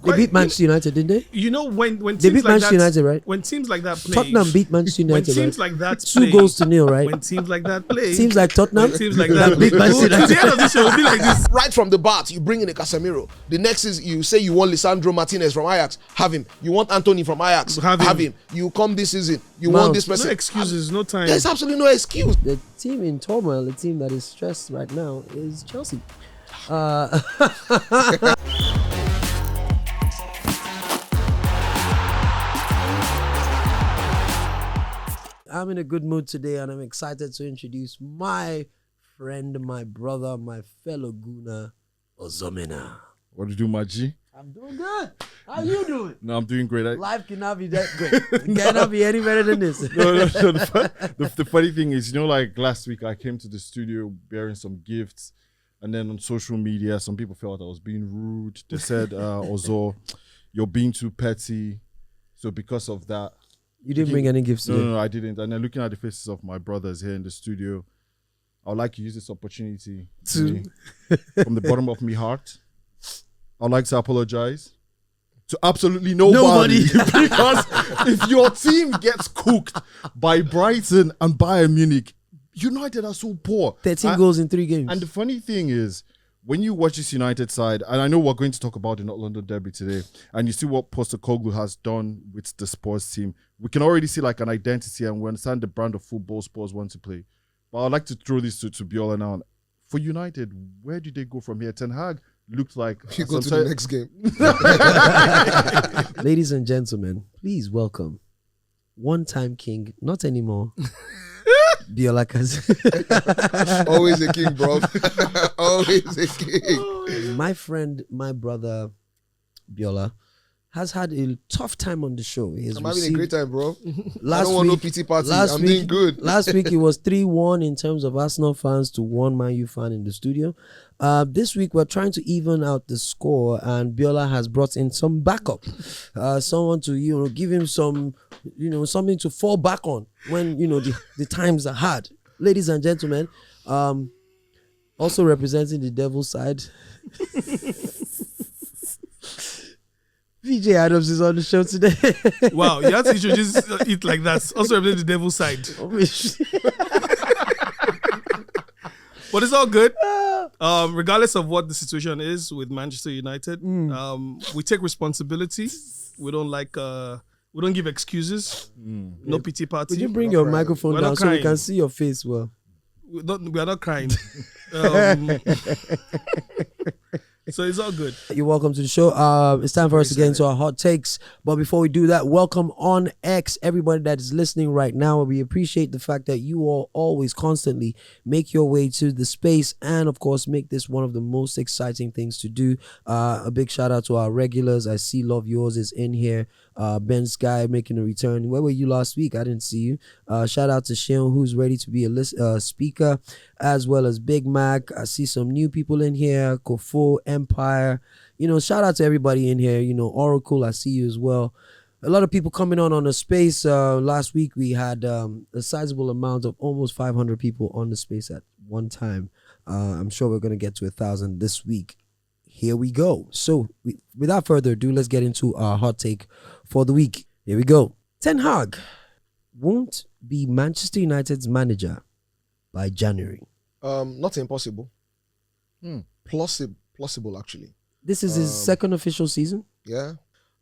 They beat Manchester United, didn't they? You know when They teams beat like Manchester that, United, right? when teams like that play, Tottenham beat Manchester when United, teams right? like that 2 goals to nil, right? When teams like that play, Teams like Tottenham, when teams like that beat Manchester At the United. end of this show, it'll be like this. Right from the bat, you bring in a Casemiro. The next is you say you want Lisandro Martinez from Ajax, have him. You want Anthony from Ajax, Have him. You come this season, you Mount. want this person. No excuses, no time. There's absolutely no excuse. The team in turmoil, the team that is stressed right now is Chelsea. I'm in a good mood today and I'm excited to introduce my friend, my brother, my fellow Guna, Ozomena. What do you do, my G? I'm doing good. How you doing? No, I'm doing great. Life cannot be that great. It cannot be any better than this. No. The funny thing is, like last week, I came to the studio bearing some gifts, and then on social media, some people felt I was being rude. They said, Ozo, you're being too petty. So because of that, You didn't bring any gifts today? No, I didn't. And then looking at the faces of my brothers here in the studio, I would like to use this opportunity to, from the bottom of my heart, I'd like to apologize to absolutely nobody. Because if your team gets cooked by Brighton and Bayern Munich, United are so poor. 13 goals in 3 games. And the funny thing is, when you watch this United side, and I know we're going to talk about the North London derby today, and you see what Postecoglou has done with the Spurs team, we can already see like an identity and we understand the brand of football Spurs want to play. But I'd like to throw this to Biola now. For United, where do they go from here? Ten Hag looked like... You go to the next game. Ladies and gentlemen, please welcome one-time king, not anymore, Biola Kazeem. Always a king, bro. Always a king. My friend, my brother, Biola, has had a tough time on the show. I'm having a great time, bro. I Last don't want no week, pity party. I'm doing good. Last week, it was 3-1 in terms of Arsenal fans to 1 Man U fan in the studio. This week, we're trying to even out the score, and Biola has brought in some backup. Someone to, give him some, something to fall back on when, the times are hard. Ladies and gentlemen, also representing the devil's side, VJ Adams is on the show today. Wow, you have to introduce it like that. Also represent the devil's side. But it's all good. Regardless of what the situation is with Manchester United, we take responsibility. We don't we don't give excuses. No pity party. Could you bring your microphone down so we can see your face well? We are not crying. So it's all good. You're welcome to the show. It's time for us to get into our hot takes. But before we do that, welcome on X, everybody that is listening right now. We appreciate the fact that you all always constantly make your way to the space and, of course, make this one of the most exciting things to do. A big shout out to our regulars. I see Love Yours is in here. Ben Sky making a return. Where were you last week? I didn't see you. Shout out to Shion, who's ready to be a speaker, as well as Big Mac. I see some new people in here. Kofo, Empire. Shout out to everybody in here. Oracle, I see you as well. A lot of people coming on the space. Last week we had a sizable amount of almost 500 people on the space at one time. I'm sure we're going to get to 1,000 this week. Here we go. So without further ado, let's get into our hot take for the week. Here we go. Ten Hag won't be Manchester United's manager by January. Not impossible. Plausible, actually. This is his second official season. Yeah.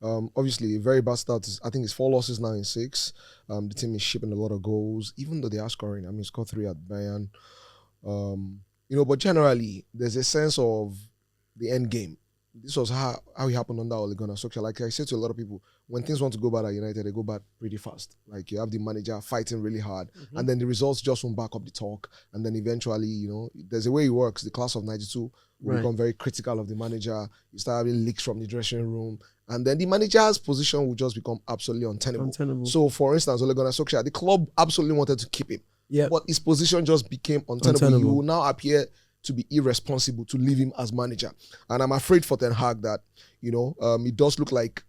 Obviously, a very bad start. I think it's 4 losses now in 6. The team is shipping a lot of goals, even though they are scoring. I mean, scored 3 at Bayern. But generally, there's a sense of the end game. This was how it happened under Ole Gunnar Solskjaer. Like I said to a lot of people, when things want to go bad at United, they go bad pretty fast. Like you have the manager fighting really hard, and then the results just won't back up the talk. And then eventually, there's a way it works. The class of '92 will become very critical of the manager. You start having leaks from the dressing room, and then the manager's position will just become absolutely untenable. So, for instance, Ole Gunnar Solskjaer, the club absolutely wanted to keep him, but his position just became untenable. He will now appear to be irresponsible to leave him as manager. And I'm afraid for Ten Hag that, it does look like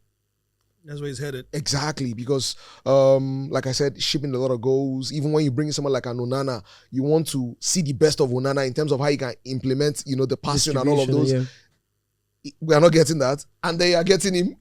that's where he's headed. Exactly, because like I said, shipping a lot of goals. Even when you bring in someone like an Onana, you want to see the best of Onana in terms of how he can implement, the passing and all of those. Yeah. we are not getting that, and they are getting him,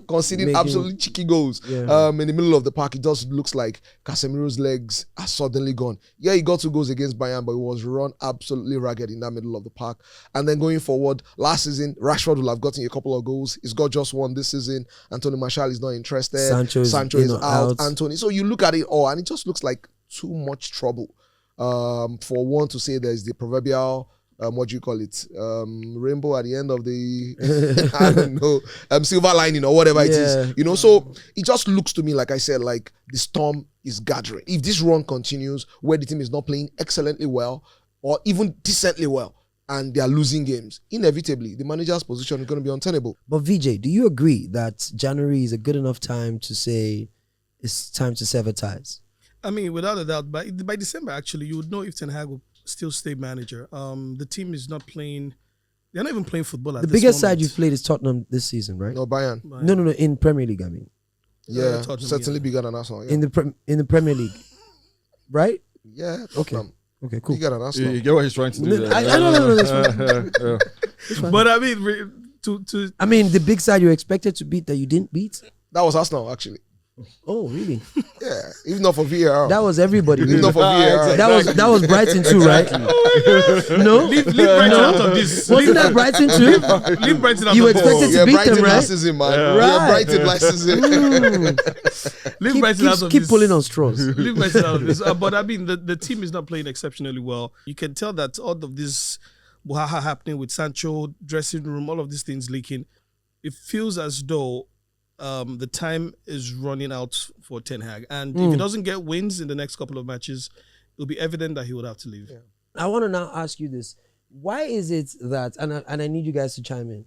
conceding absolutely cheeky goals. Yeah. In the middle of the park, it just looks like Casemiro's legs are suddenly gone. Yeah, he got 2 goals against Bayern, but he was run absolutely ragged in that middle of the park. And then going forward, last season, Rashford will have gotten a couple of goals. He's got just 1 this season. Anthony Martial is not interested. Sancho is out. Anthony. So you look at it all, and it just looks like too much trouble. For one to say there's the proverbial what do you call it? Rainbow at the end of the I don't know, silver lining or whatever it is. So it just looks to me, like I said, like the storm is gathering. If this run continues where the team is not playing excellently well or even decently well and they are losing games, inevitably the manager's position is going to be untenable. But VJ, do you agree that January is a good enough time to say it's time to sever ties? I mean, without a doubt, by December, actually, you would know if Ten Hag will still stay manager. The team is not playing. They're not even playing football at this The biggest moment. side you've played is Tottenham this season, right? No, Bayern. No, in Premier League, I mean. Yeah, Tottenham, certainly bigger than Arsenal. Yeah. In the Premier League, right? Yeah, Okay. Tottenham. Okay, cool. Bigger than Arsenal. You get what he's trying to do there. No, that's fine. But I mean, I mean, the big side you expected to beat that you didn't beat? That was Arsenal, actually. Oh, really? Yeah, even not for VAR. That was everybody. Even Really. not for VAR. That was Brighton too, right? No? leave Brighton out of this. Wasn't that Brighton too? Leave Brighton out You of this. expected to beat Brighton them, right? last season, man. Right. Yeah, Brighton last season. Leave Brighton out of Keep this. pulling on straws. Leave Brighton out of this. But I mean, the team is not playing exceptionally well. You can tell that all of this buhaha happening with Sancho, dressing room, all of these things leaking. It feels as though the time is running out for Ten Hag. And if he doesn't get wins in the next couple of matches, it'll be evident that he would have to leave. Yeah. I want to now ask you this. Why is it that, and I need you guys to chime in,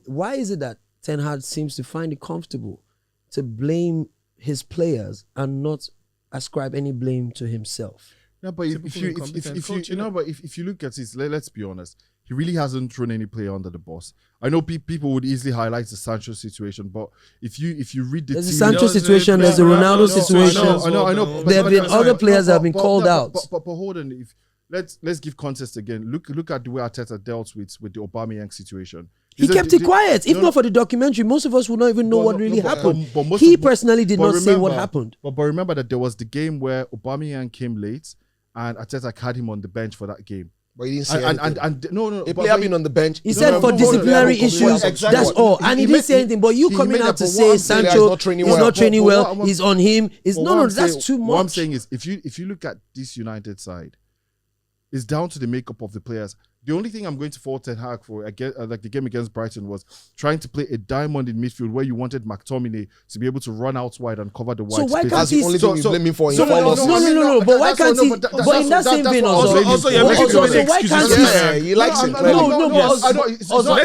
why is it that Ten Hag seems to find it comfortable to blame his players and not ascribe any blame to himself? No, but if you look at it, let's be honest. He really hasn't thrown any player under the bus. I know people would easily highlight the Sancho situation, but if you read the There's team, a Sancho situation, there's a Ronaldo situation. I know. There have been other players that have been called out. But hold on, let's give context again. Look at the way Arteta dealt with the Aubameyang situation. He kept it quiet. If not for the documentary, most of us would not even know what really happened. He personally did not say what happened. But remember that there was the game where Aubameyang came late and Arteta had him on the bench for that game. But he didn't say anything. No. A player being on the bench. He said for disciplinary issues, that's all. And he didn't say anything. But you coming out to say Sancho is not training well, he's on him. That's too much. What I'm saying is, if you look at this United side, it's down to the makeup of the players. The only thing I'm going to fault Ten Hag for, like the game against Brighton, was trying to play a diamond in midfield where you wanted McTominay to be able to run out wide and cover the wide why space. can't That's the only thing you blame him for. No. But why can't he? But in that same vein, Also, you're making too many why can't excuses. Yeah, he likes it. Let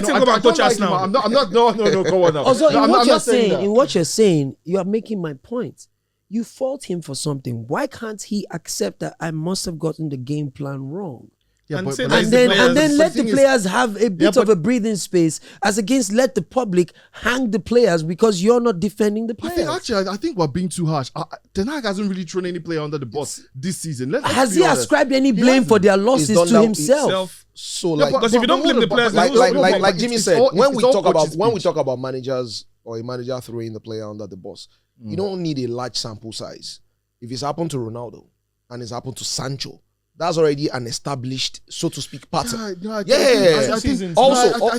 him go back to us now. I'm not. No. Go on now. Also, No, in I'm what you're saying, you are making my point. You fault him for something. Why can't he accept that I must have gotten the game plan wrong? Yeah, And but- say but that And the then players- let the players have a bit but- of a breathing space, as against let the public hang the players because you're not defending the players. I think we're being too harsh. Ten Hag hasn't really thrown any player under the bus this season. Let's Has be he honest. ascribed any blame hasn't. for their losses done to that himself? So Yeah, like, Because if you don't blame the players, like, then who's- like Jimmy it's said, all- when it's we all talk coach's speech. about managers or a manager throwing the player under the bus, you don't need a large sample size. If it's happened to Ronaldo and it's happened to Sancho, that's already an established, so to speak, pattern. I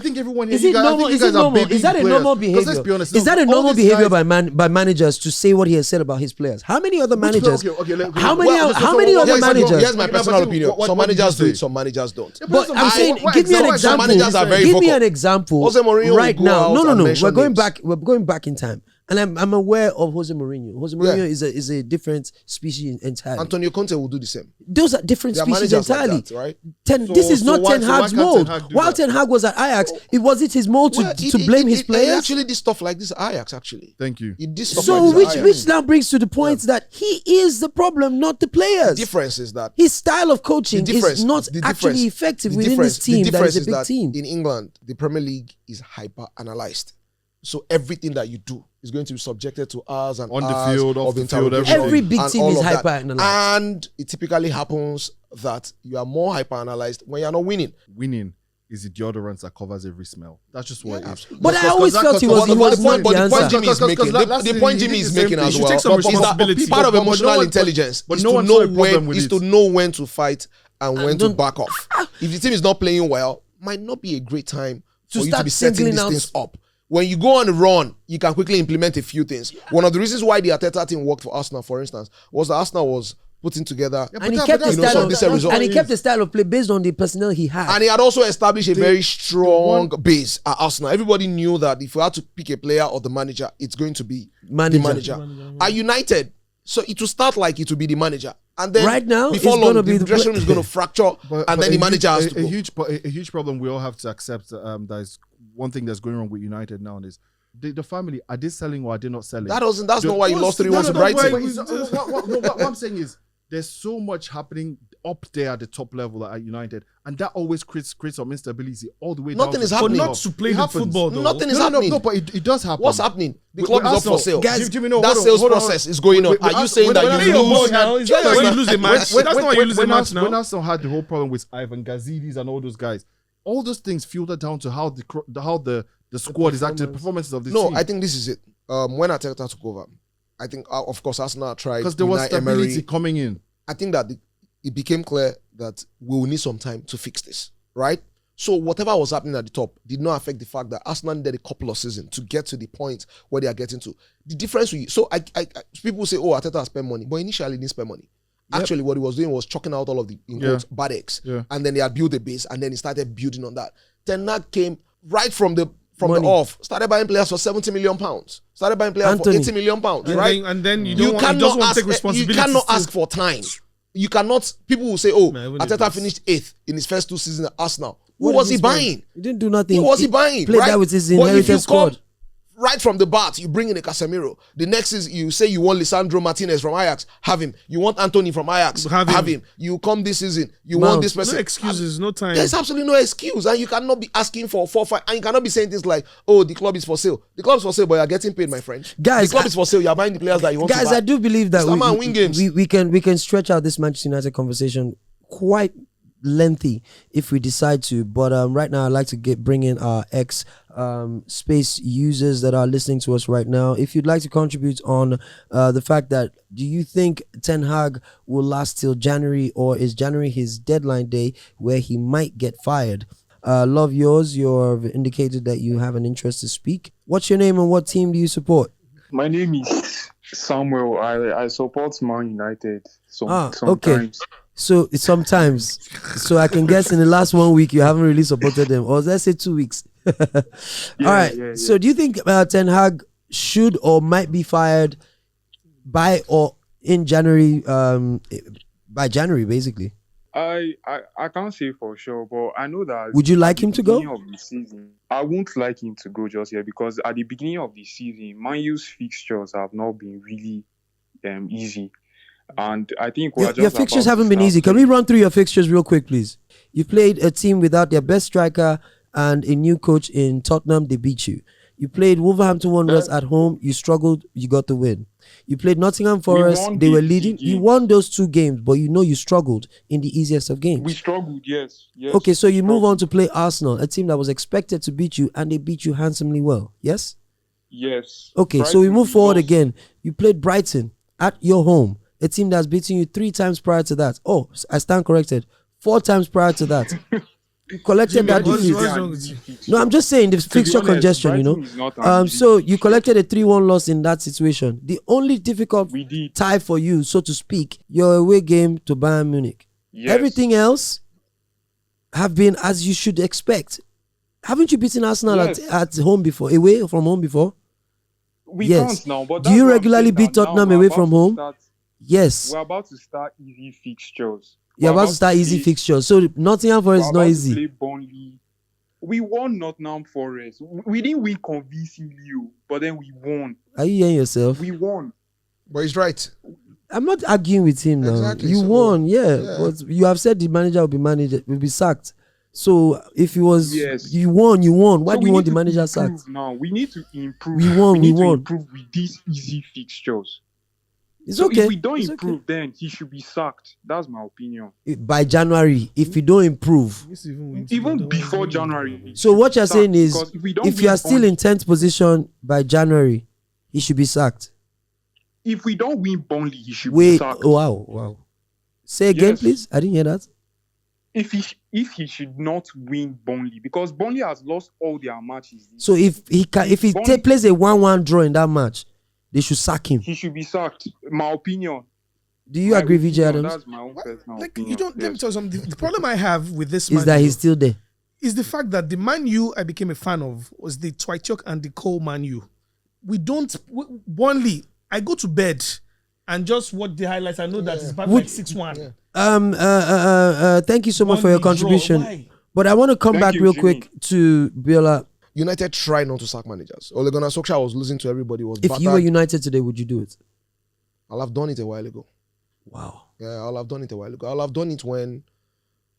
think everyone here. Is it normal? Is it normal? Is that a normal behavior? Let's be honest. Is that a all normal these behavior guys- by managers to say what he has said about his players? How many other managers? How many Here's other managers? Here's my personal opinion. Some what did you managers do say? it, some managers don't. But I'm saying, give me an Some example. managers are very Give me vocal. an example Jose Mourinho right will go now. out No. and mention We're going names. back. We're going back in time, and I'm aware of Jose Mourinho. Jose Mourinho is a different species entirely. Antonio Conte will do the same. Those are different They are species managers like entirely. that, right? This is not why- Ten so why Hag's can't mode. Ten Hag do While that? Ten Hag was at Ajax, was it his mode Well, to blame his He players? actually did stuff like this at Ajax, actually. Thank you. He did stuff So like this at Ajax. which now brings to the point that he is the problem, not the players. The difference is that His style of coaching is not actually effective within this team that is a big team. In England, the Premier League is hyper-analyzed. So everything that you do is going to be subjected to hours and On the hours field, off of the field, interrogation Every big and team all is of that. hyper-analyzed. And it typically happens that you are more hyper-analyzed when you're not winning. Winning. is the deodorant that covers every smell. That's just what it is. But I always felt he was not the answer. The point Jimmy is making as well take some is that responsibility. part of But emotional no one- intelligence but is no to one know saw a problem with it. to know when to fight and when to don't- back off. If the team is not playing well, might not be a great time To for you to start be setting singling these out- things up. When you go on a run, you can quickly implement a few things. One of the reasons why the Arteta team worked for Arsenal, for instance, was that Arsenal was putting together And he kept the you know, style some of, decent and he results. kept the style of play based on the personnel he had. And he had also established a very strong base at Arsenal. Everybody knew that if you had to pick a player or the manager, it's going to be the manager. At United, so it will start like it will be the manager. And then Right now, before it's long, gonna be the the dressing room is going to fracture, and then the manager has to go. A huge problem we all have to accept. That is one thing that's going wrong with United now is the family. Are they selling or are they not selling? That's not why you lost 3-1 to Brighton. What I'm saying is there's so much happening up there at the top level at United, and that always creates some instability all the way down. Nothing is But happening. not to play It the happens. football though. Nothing is No, happening. but it does happen. What's happening? The With club is up Arsenal, for sale. Guys, Jimmy, no, that hold on, sales hold on. process is going on. With Are you Arsenal- saying when- that when you I- Your lose? boss now. Is that why you lose a match? That's not why you lose a match When now. Arsenal had the whole problem with Ivan Gazidis and all those guys, all those things filter down to how the squad is actually the performances of the No, team. I think this is it. When Arteta took over, I think, of course, Arsenal tried Because there was Unai stability Emery. coming in. I think that it became clear that we will need some time to fix this, right? So whatever was happening at the top did not affect the fact that Arsenal needed a couple of seasons to get to the point where they are getting to. The difference with people say, oh, Arteta spent money, but initially he didn't spend money. Actually, what he was doing was chucking out all of the in quotes, bad eggs, and then he had built a base, and then he started building on that. Ten Hag came right from the off, started buying players for 70 million pounds, started buying players Anthony. for 80 million pounds, right? And then you You don't cannot want to ask. take responsibility. You cannot ask for time. You cannot. People will say, "Oh, Man, Arteta finished 8th in his first 2 seasons at Arsenal." Who was he buying? He didn't do nothing. Who was he buying? Played right? that with his But if inherited you come squad. right from the bat, you bring in a Casemiro. The next is you say you want Lisandro Martinez from Ajax, have him. You want Anthony from Ajax, Have him. You come this season, you Mount. want this person. No excuses, no time. There's absolutely no excuse, and you cannot be asking for 4-5, and you cannot be saying things like, "Oh, the club is for sale." The club is for sale, but you're getting paid, my friend. Guys, the club is for sale. You're buying the players that you want Guys, to buy. I do believe that Mr. Man, win games. we can stretch out this Manchester United conversation quite lengthy if we decide to. But right now, I'd like to bring in our ex space users that are listening to us right now. If you'd like to contribute on the fact that, do you think Ten Hag will last till January, or is January his deadline day where he might get fired? Love yours. You've indicated that you have an interest to speak. What's your name and what team do you support? My name is Samuel. I support Man United Okay. sometimes. So sometimes, so I can guess in the last 1 week you haven't really supported them, or let's say 2 weeks. All right. yeah. So do you think Ten Hag should or might be fired by or in January? By January, basically. I can't say for sure, but I know that. Would you like him to go? Beginning of the season, I won't like him to go just yet, because at the beginning of the season, Man U's fixtures have not been really easy. And I think we're Your fixtures haven't been easy. Can we run through your fixtures real quick, please? You played a team without their best striker and a new coach in Tottenham. They beat you. You played Wolverhampton Wanderers at home. You struggled. You got the win. You played Nottingham Forest. won They were the leading. games. You won those 2 games, but you struggled in the easiest of games. We struggled, yes. Okay, so you move on to play Arsenal, a team that was expected to beat you, and they beat you handsomely well. Yes? Yes. Okay, so we Brighton, move forward lost. again. You played Brighton at your home, a team that's beaten you 3 times prior to that. Oh, I stand corrected. 4 times prior to that. You collected that what's defeat. wrong with you? No, I'm just saying the fixture honest, congestion, you know. Brighton is not an easy So you collected a 3-1 loss in that situation. The only difficult We did. tie for you, so to speak, your away game to Bayern Munich. Yes. Everything else have been as you should expect. Haven't you beaten Arsenal Yes. at home before, away from home before? We Yes. can't now, but Do that's you what I'm regularly saying beat that now Tottenham we're away about from to home? start- Yes. We're about to start easy fixtures. You're We're about to start to easy play- fixtures. So Nottingham Forest is we're not about to easy. play Burnley. We won Nottingham Forest. We didn't win convincingly, but then we won. Are you hearing yourself? We won. But he's right. I'm not arguing with him now. Exactly, You so- won, yeah. yeah. But you have said the manager will be sacked. So if he was, Yes. you won. Why So do we you want need the to manager improve sacked? now? We need to improve. We won, need we to won. improve with these easy fixtures. It's So okay. if we don't It's improve, then he should be sacked. That's my opinion. By January, if you don't improve. Even before January. So what you're saying is, Because if we don't if you win are still in 10th position by January, he should be sacked. If we don't win Burnley, he should be Wait, sacked. wow. Say again, Yes. please. I didn't hear that. If he should not win Burnley, because Burnley has lost all their matches. So if he Burnley- plays a 1-1 draw in that match, they should sack him. He should be sacked. My opinion. Do you My agree, VJ opinion, Adams? That's my own personal Like opinion. you don't. Let me Yes. tell you something. The problem I have with this Is Man that U he's still there? is the fact that the Man U I became a fan of was the Tick-Tock and the Cole Man U. We don't. Burnley. I go to bed and just watch the highlights. I know that it's bad like 6-1. Thank you so much for your Burnley draw. contribution. Why? But I want to come Thank back you, real Jimmy. quick to Biola. United try not to sack managers. Ole Gunnar Solskjaer was losing to everybody. Was If you were battered. United today, would you do it? I'll have done it a while ago. Wow. Yeah, I'll have done it a while ago. I'll have done it when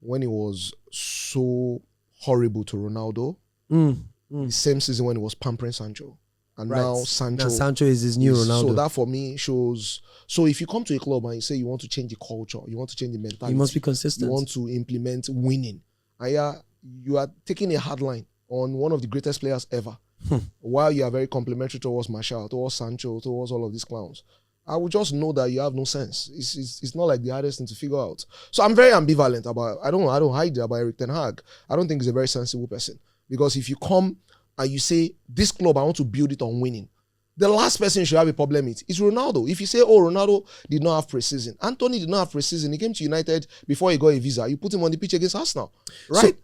it was so horrible to Ronaldo. The same season when it was pampering Sancho. And Right. now Sancho. Now Sancho is his new Ronaldo. So that for me shows. So if you come to a club and you say you want to change the culture, you want to change the mentality, you must be you consistent. want to implement winning, and you are taking a hard line on one of the greatest players ever, while you are very complimentary towards Martial, towards Sancho, towards all of these clowns. I would just know that you have no sense. It's not like the hardest thing to figure out. So I'm very ambivalent about. I don't hide it about Erik Ten Hag. I don't think he's a very sensible person, because if you come and you say this club, I want to build it on winning, the last person you should have a problem with is Ronaldo. If you say, oh, Ronaldo did not have preseason, Anthony did not have preseason. He came to United before he got a visa. You put him on the pitch against Arsenal, right?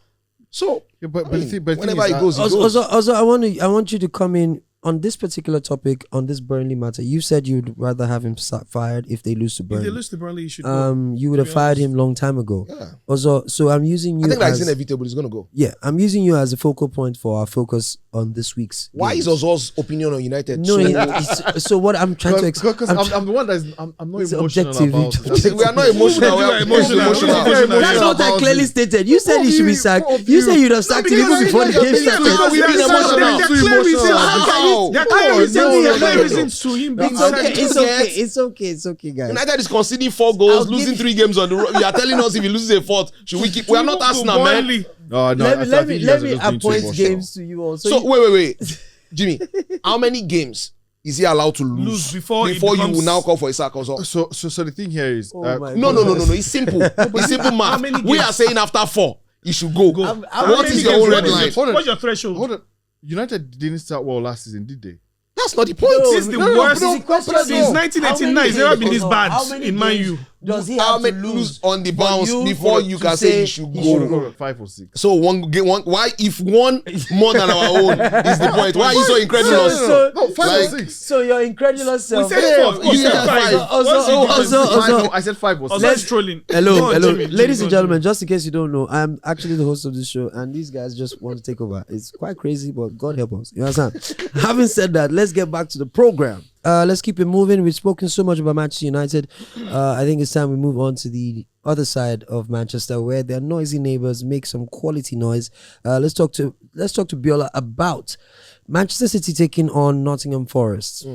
So Yeah, but I the mean, thing whenever is he that- goes, he goes. Also, I want you to come in on this particular topic, on this Burnley matter. You said you'd rather have him fired if they lose to If Burnley. they lose to Burnley, you should go. You would have be fired honest. him long time ago. Yeah. Also, so I'm using you I think that is as inevitable. He's going to go. yeah, I'm using you as a focal point for our focus on this week's. Why games. is Ozor's opinion on United No, so... so what I'm trying to explain. Because I'm the one that's I'm not It's emotional objective. about It's it. we are not emotional. We are Emotional. emotional. That's what I clearly stated. You said he should be sacked. You said you'd have sacked him even before the game started. We've been emotional. There are clear reasons. How? There are clear reasons. No, There are no, clear no. reasons to him being It's okay. sacked. It's okay, guys. United is conceding 4 goals, I'll give losing you- 3 games on the road. You are telling us if he loses a 4th, should we keep? We are not Arsenal, man. Burnley. No, no. Let me appoint games to you also. So wait, Jimmy. How many games is he allowed to lose before it you becomes- will now call for a sack or so? So the thing here is Oh my No. It's simple. It's simple math. many We games? are saying after 4, he should go. how What many is your games- own red line? What's your threshold? Hold on. United didn't start well last season, did they? That's not the point. This is the worst since no. 1989. It's never been this bad in Man U. Does he How have to many lose lose on the for bounce before you to can say he should he go? should 5 or 6. So one. Why if one more than our own is the point? Why are you so incredulous? No, 5 Like- or 6. So your incredulous self. We said 4. You you said said 5. five. Also, I said 5 or 6. Also, it's trolling. hello, Go on, hello, Jimmy, ladies go and on, gentlemen. Jimmy. Just in case you don't know, I'm actually the host of this show, and these guys just want to take over. It's quite crazy, but God help us. You understand? Having said that, let's get back to the program. Let's keep it moving. We've spoken so much about Manchester United. I think it's time we move on to the other side of Manchester, where their noisy neighbors make some quality noise. Let's talk to Biola about Manchester City taking on Nottingham Forest.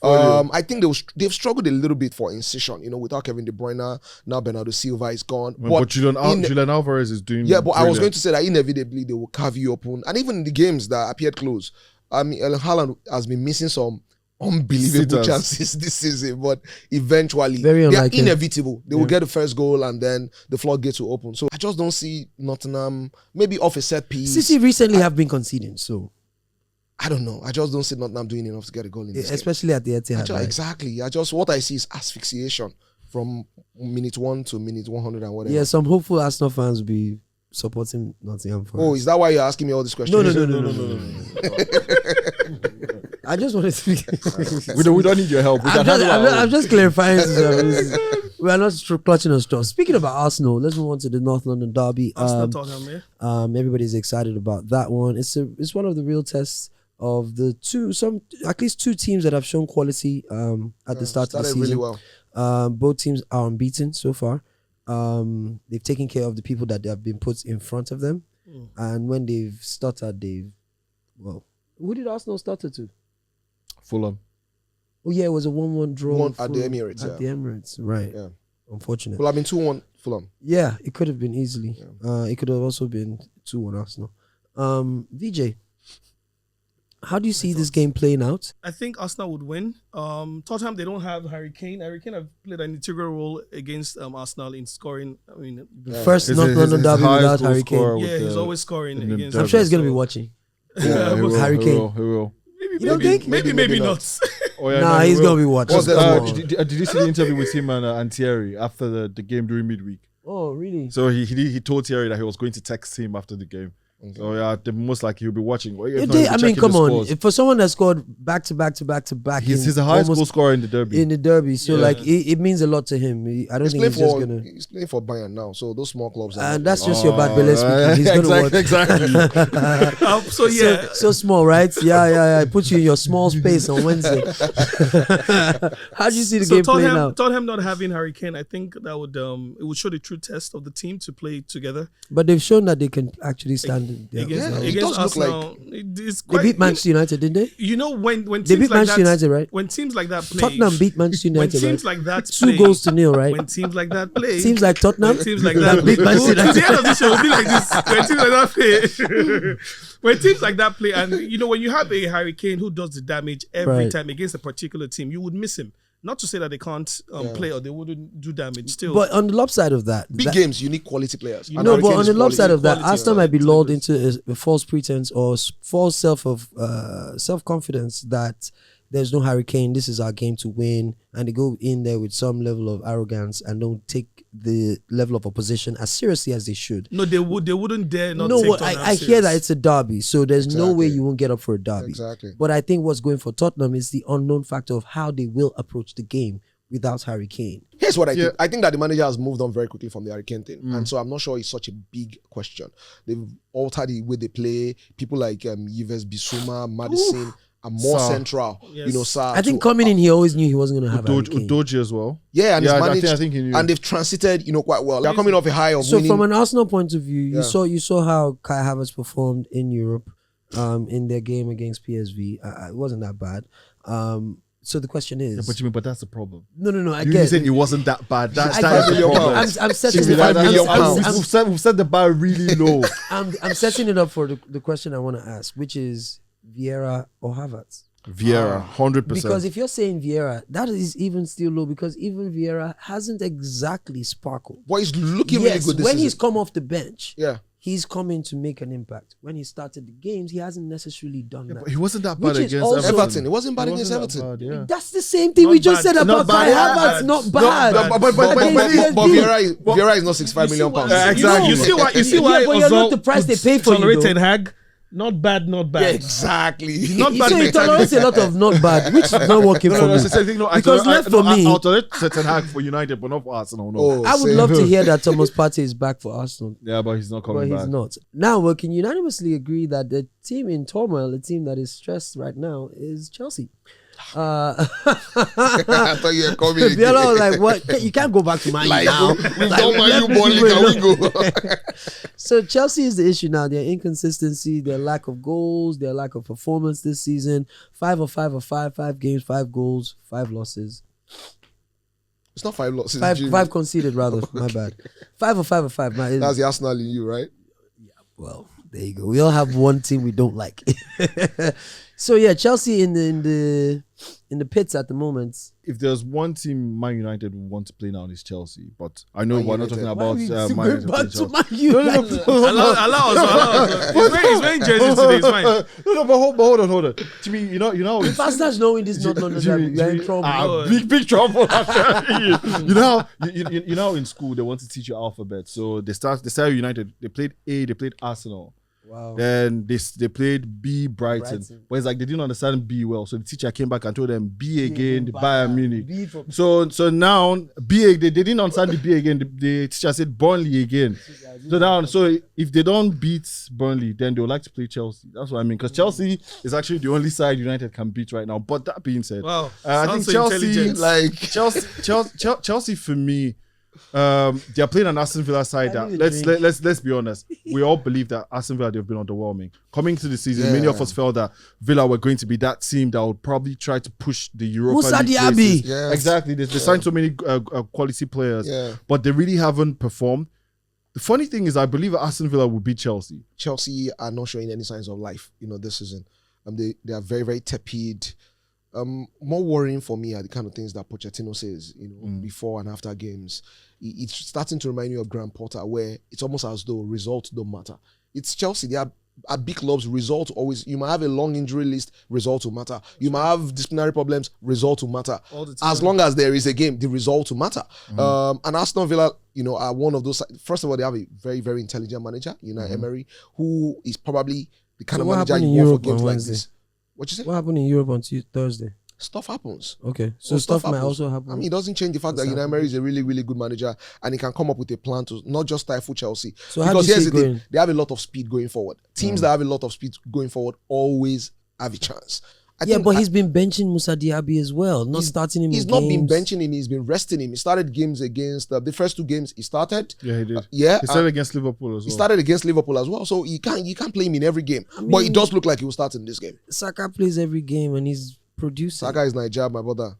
I think they've struggled a little bit for incision, without Kevin De Bruyne. Now Bernardo Silva is gone. But Julian Alvarez is doing Yeah, but I was brilliant. going to say that inevitably they will carve you open. And even in the games that appeared close, I mean, Erling Haaland has been missing some unbelievable Sitters. chances this season, but eventually Very they are unlikely. inevitable. They will get the first goal and then the floodgates will open. So I just don't see Nottingham, maybe off a set piece. City recently have been conceding, so I don't know. I just don't see Nottingham doing enough to get a goal in this game. especially at the Etihad. right? Exactly. What I see is asphyxiation from minute 1 to minute 100 and whatever. Yeah, some hopeful Arsenal fans will be supporting Nottingham Forest. Oh, is that why you're asking me all these questions? No. I just wanted to. We don't need your help. We can handle our own. I'm just clarifying. We are not clutching on straws. Speaking about Arsenal, let's move on to the North London derby. Arsenal Tottenham, yeah. Everybody's excited about that one. It's one of the real tests of the at least two teams that have shown quality at the start of the Started season. really well. Both teams are unbeaten so far. They've taken care of the people that have been put in front of them, and when they've stuttered, who did Arsenal stutter to? Fulham. Oh yeah, it was a 1-1 draw At the Emirates. At the Emirates, right? Yeah. Unfortunate. Well, I've been 2-1 Fulham. Yeah, it could have been easily. It could have also been 2-1 Arsenal. VJ, how do you see this game playing out? I think Arsenal would win. Tottenham, they don't have Harry Kane. Harry Kane have played an integral role against Arsenal in scoring. I mean, First North London derby without Harry Kane. yeah, he's always scoring against. I'm sure he's going to be watching. Yeah, he will, Harry Kane. He will. You don't think? Maybe not. Oh, yeah, Nah, no, he he's will. going to be watching. What's that? Come on. Did you see the interview with him and Thierry after the game during midweek? Oh, really? So he told Thierry that he was going to text him after the game. So yeah, the most likely he'll be watching. Well, if not, he'll be I mean, checking come the on. scores. For someone that scored back to back, He's the highest goal scorer in the derby. in the derby, so Yeah. like it means a lot to him. I don't He's think playing he's just for gonna. he's playing for Bayern now, so those small clubs. And that's just your bad belly speaking. He's gonna watch. Exactly. So yeah, So small, right? Yeah. It puts you in your small space on Wednesday. How do you see the game playing out? Tottenham not having Harry Kane, I think that would it would show the true test of the team to play together But they've shown that they can actually stand it. against, Yeah, it against does look Arsenal. It's They quite, beat Manchester United, didn't they? You know when They teams beat like Manchester that, United, right? when teams like that play, Tottenham beat Manchester when United, teams right? like that 2-0, right? when teams like that play, Seems like Tottenham. when teams like that beat Manchester At the United. end of the show, it'll be like this. When teams like that play, when teams like that play, and when you have a Harry Kane who does the damage every Right. time against a particular team, you would miss him. Not to say that they can't play or they wouldn't do damage. Still, But on the lop side of that, big games. You need quality players. You And no, Harry but Kane on is the lop side of that, quality, Arsenal yeah. might be lulled into a false pretense or false self confidence that there's no Harry Kane. This is our game to win, and they go in there with some level of arrogance and don't take the level of opposition as seriously as they should. no, they wouldn't dare not. No, take what Tottenham I hear serious. that it's a derby, so there's no way Exactly. you won't get up for a derby. Exactly. But I think what's going for Tottenham is the unknown factor of how they will approach the game without Harry Kane. Here's what I Yeah. think. I think that the manager has moved on very quickly from the Harry Kane thing. And so I'm not sure it's such a big question. They've altered the way they play. People like Yves Bissouma, Madison are more Sarr. central. Yes. Sarr. I think to- coming in, he always knew he wasn't going to have Harry Kane. Udoji as well. Yeah, and Yeah, it's I managed. think he knew. And they've transited, quite well. They're coming off a high of So winning. from an Arsenal point of view, Yeah. you saw how Kai Havertz performed in Europe, in their game against PSV. It wasn't that bad. So the question is, But that's the problem. no, I You get said it wasn't that bad. That I is get the it. problem. I'm setting it 65 up. million I'm- pounds. I'm- We've set the bar really low. I'm setting it up for the question I want to ask, which is Vieira or Havertz. Vieira, 100%. Because if you're saying Vieira, that is even still low because even Vieira hasn't exactly sparkled. But he's looking really Yes, good this when season. he's come off the bench, Yeah. he's coming to make an impact. When he started the games, he hasn't necessarily done that. But he wasn't that Which bad is against also- Everton. It wasn't bad He against wasn't that Everton. bad, yeah. That's the same thing we Not just bad. said Not about Kai bad. Havertz. Not Not bad. bad. But Against PSV. Vieira is not 65 million pounds. Exactly. You see why? You see why? Yeah, but you're not Ozil the price they could pay for you, tolerate though. Ten Hag. Not bad. Not bad. Yeah, exactly. Not You bad. say he mentality. tolerates a lot of not bad, which is not working for me. Because left for me, I'll tolerate Ten Hag for United, but not for Arsenal. No. Oh, I would same. love to hear that Thomas Partey is back for Arsenal, Yeah, but he's not but coming he's back. not. Now we can unanimously agree that the team in turmoil, the team that is stressed right now, is Chelsea. I thought you were coming again. Viola was like, "What? You can't go back to Man U Like, now." we've done Man U balling, can we go? So Chelsea is the issue now. Their inconsistency, their lack of goals, their lack of performance this season. 5 of 5 games, 5 goals, 5 losses. It's not 5 losses. 5 conceded rather. My bad. 5 of 5. Man, That's the Arsenal in you, right? well, there you go. We all have one team we don't like. So yeah, Chelsea in the pits at the moment. If there's one team Man United would want to play now, it's Chelsea. But I know Man we're not United. talking Why are about we Man going United. back playing to Chelsea. Man United? Allow us. He's wearing jersey today. It's fine. No, but hold on. To me, you know. If Arsenal's knowing this not London derby, we are in trouble. Big trouble. you know, in school they want to teach you alphabet. So they started United. They played A. They played Arsenal. Wow. Then they played B, Brighton. Brighton. But it's like they didn't understand B well. So the teacher came back and told them B again, the Bayern Munich. B for- So now B they didn't understand the B again. The teacher said Burnley again. So if they don't beat Burnley, then they would like to play Chelsea. That's what I mean. Because Chelsea is actually the only side United can beat right now. But that being said, Wow. I think Sounds so Chelsea, intelligent. like Chelsea for me, They are playing an Aston Villa side I that need a let's be honest. We all believe that Aston Villa, they've been underwhelming. Coming to the season, Yeah. many of us felt that Villa were going to be that team that would probably try to push the Europa Musa League Diaby. places. Yes. Exactly. They signed so many quality players, Yeah. but they really haven't performed. The funny thing is, I believe Aston Villa will beat Chelsea. Chelsea are not showing any signs of life, this season. They are very, very tepid. More worrying for me are the kind of things that Pochettino says, before and after games. It's starting to remind me of Graham Potter, where it's almost as though results don't matter. It's Chelsea. They are at big clubs. Results always. You might have a long injury list. Results will matter. You might have disciplinary problems. Results will matter. All the time. As long as there is a game, the result will matter. And Aston Villa, are one of those. First of all, they have a very, very intelligent manager, Emery, who is probably the kind So of what manager happened you in want for Europe games on like Wednesday? this. What you say? What happened in Europe on Thursday? Stuff happens. Okay, so Well, stuff might happens. also happen. I mean, it doesn't change the fact that Stuff Emery is a really, really good manager, and he can come up with a plan to not just stifle Chelsea. So how do Because you here's see the it thing: going? they have a lot of speed going forward. Teams that have a lot of speed going forward always have a chance. I Yeah, think but he's been benching Musa Diaby as well, not starting him. he's in not been games. benching him; he's been resting him. He started games against the first two games. He started. Yeah, he did. Yeah, He started against Liverpool as he well. started against Liverpool as well. So you can't play him in every game. But it mean- does look like he will start in this game. Saka plays every game and he's producing. Saka is Nigeria, my brother.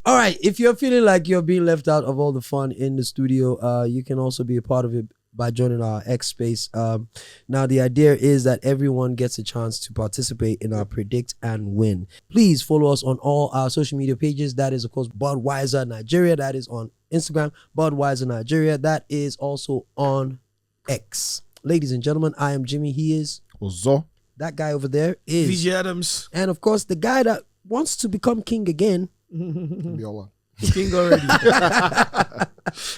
All right, if you're feeling like you're being left out of all the fun in the studio, you can also be a part of it by joining our X Space. Now, the idea is that everyone gets a chance to participate in our Predict and Win. Please follow us on all our social media pages. That is, of course, Budweiser Nigeria. That is on Instagram, Budweiser Nigeria. That is also on X. Ladies and gentlemen, I am Jimmy. He is. Ozo. That guy over there is. VJ Adams. And, of course, the guy that wants to become king again. Biola. King already.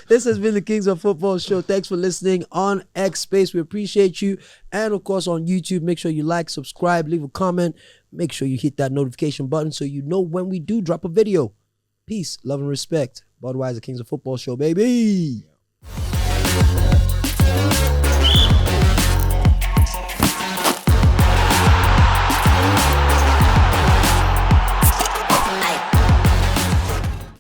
This has been the Kings of Football show. Thanks for listening on X Space. We appreciate you. And of course on YouTube, make sure you like, subscribe, leave a comment. Make sure you hit that notification button so you know when we do drop a video. Peace, love, and respect. Budweiser Kings of Football show, baby.